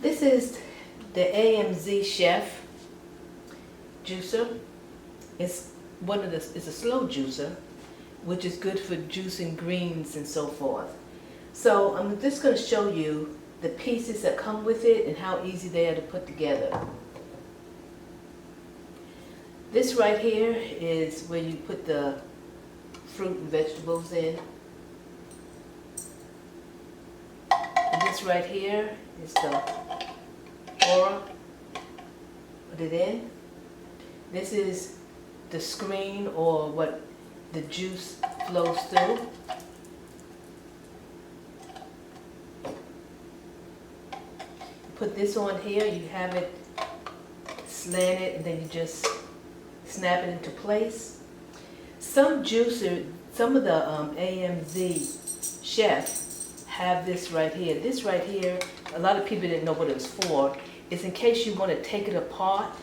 This is the AMZCHEF juicer. It's it's a slow juicer, which is good for juicing greens and so forth. So I'm just going to show you the pieces that come with it and how easy they are to put together. This right here is where you put the fruit and vegetables in. And this right here is the aura. Put it in. This is the screen, or what the juice flows through. Put this on here, you have it slanted, and then you just snap it into place. Some of the AMZCHEF have this right here. This right here, a lot of people didn't know what it was for. It's in case you want to take it apart,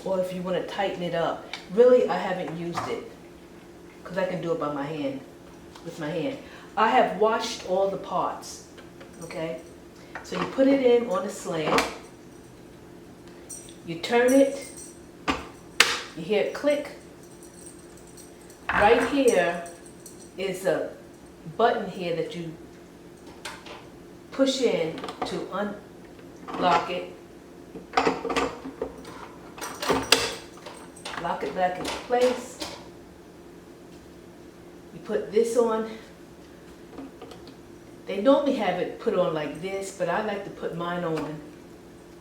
or if you want to tighten it up. Really, I haven't used it because I can do it by my hand, with my hand. I have washed all the parts, okay? So you put it in on a slant, you turn it, you hear it click. Right here is a button here that you push in to unlock it. Lock it back into place. You put this on. They normally have it put on like this, but I like to put mine on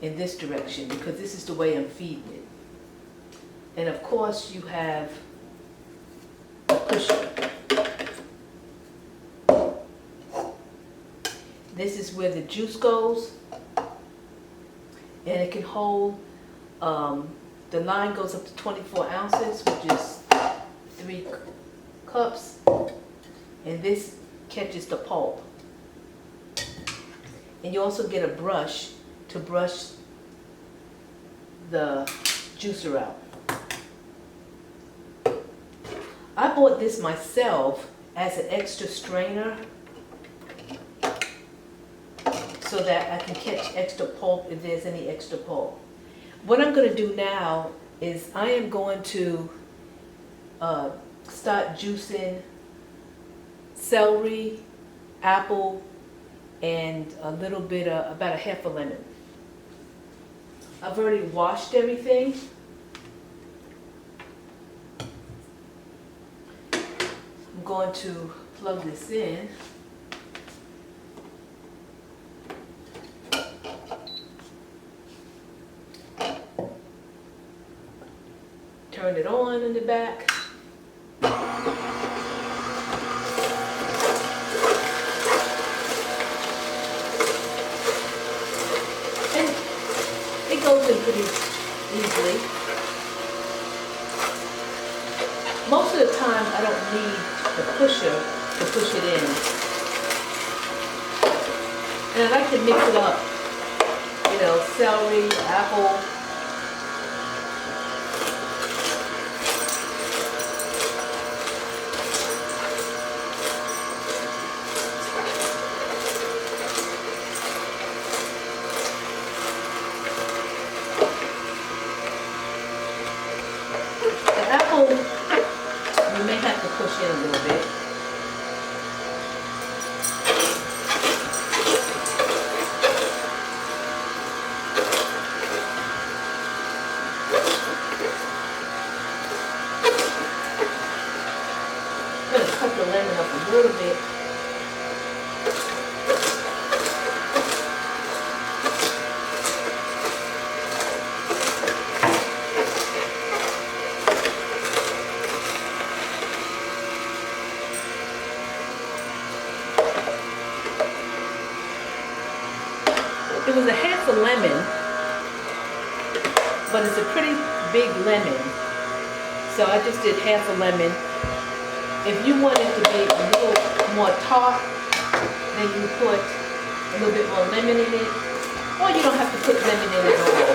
in this direction because this is the way I'm feeding it. And of course you have a pusher. This is where the juice goes, and it can hold, the line goes up to 24 ounces, which is 3 cups, and this catches the pulp. And you also get a brush to brush the juicer out. I bought this myself as an extra strainer so that I can catch extra pulp if there's any extra pulp. What I'm going to do now is I am going to start juicing celery, apple, and a little bit of, about a half a lemon. I've already washed everything. I'm going to plug this in. Turn it on in the back. And it goes in pretty easily. Most of the time I don't need the pusher to push it in. And I like to mix it up. You know, celery, apple. You may have to push in a little bit. I'm going to cut the lemon up a little bit. It was a half a lemon, but it's a pretty big lemon, so I just did half a lemon. If you want it to be a little more tart, then you put a little bit more lemon in it, or you don't have to put lemon in at all.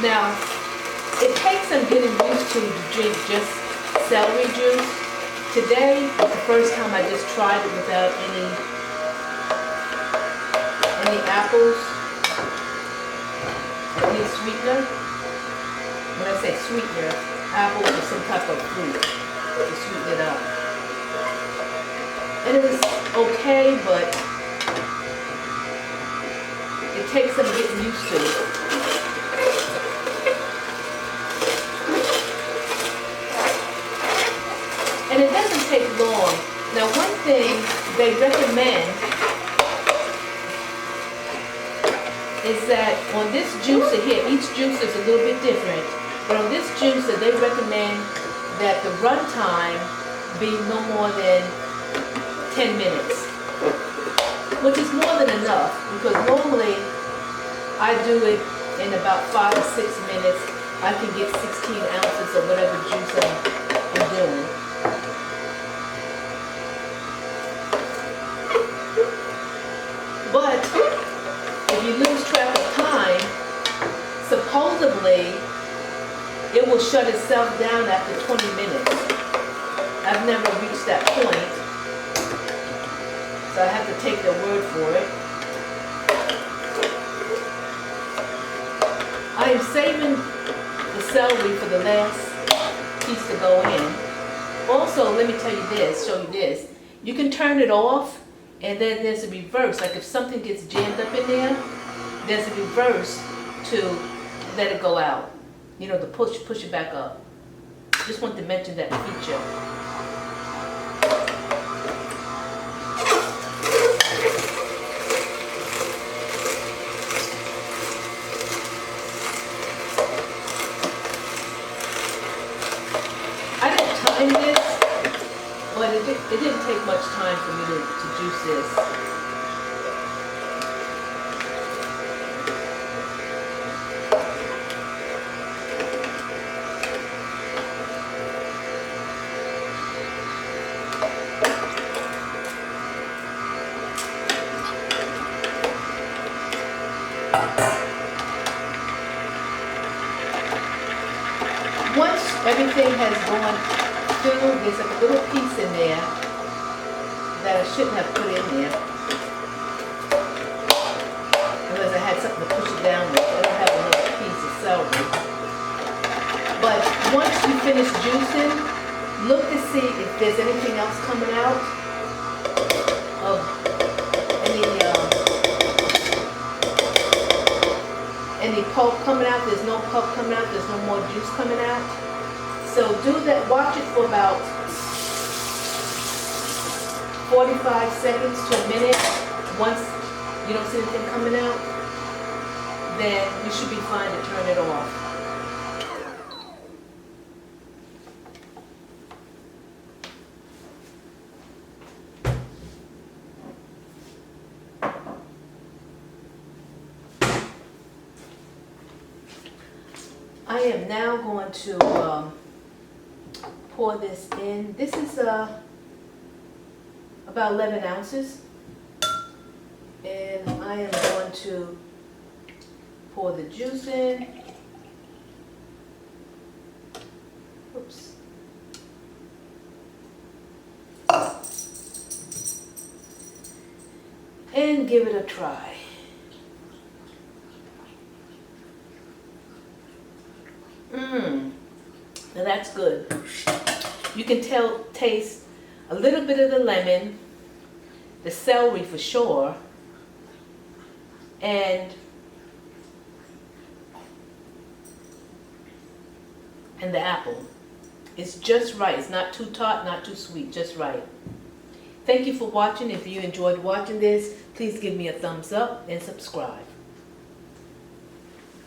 Now, it takes some getting used to drink just celery juice, Today was the first time I just tried it without any apples, any sweetener. When I say sweetener, apples or some type of fruit to sweeten it up. And it was okay, but it takes some getting used to. And it doesn't take long. Now, one thing they recommend is that on this juicer here, each juicer is a little bit different, but on this juicer they recommend that the run time be no more than 10 minutes, which is more than enough, because normally I do it in about 5 to 6 minutes. I can get 16 ounces of whatever juice I'm doing. But if you lose track of time, supposedly it will shut itself down after 20 minutes. I've never reached that point, so I have to take their word for it. I am saving the celery for the last piece to go in. Also, let me tell you this, show you this. You can turn it off, and then there's a reverse. Like if something gets jammed up in there, there's a reverse to let it go out. You know, to push it back up. Just want to mention that feature. I didn't time this, but it didn't take much time for me to juice this. Once everything has gone through, there's like a little piece in there that I shouldn't have put in there, unless I had something to push it down with. I don't have another piece of celery. But once you finish juicing, look to see if there's anything else coming out of any pulp coming out. There's no pulp coming out. There's no more juice coming out. So do that. Watch it for about 45 seconds to a minute. Once you don't see anything coming out, then you should be fine to turn it off. I am now going to pour this in. This is about 11 ounces. And I am going to pour the juice in. Oops. And give it a try. Now that's good. You can taste a little bit of the lemon, the celery for sure, and the apple. It's just right. It's not too tart, not too sweet, just right. Thank you for watching. If you enjoyed watching this, please give me a thumbs up and subscribe.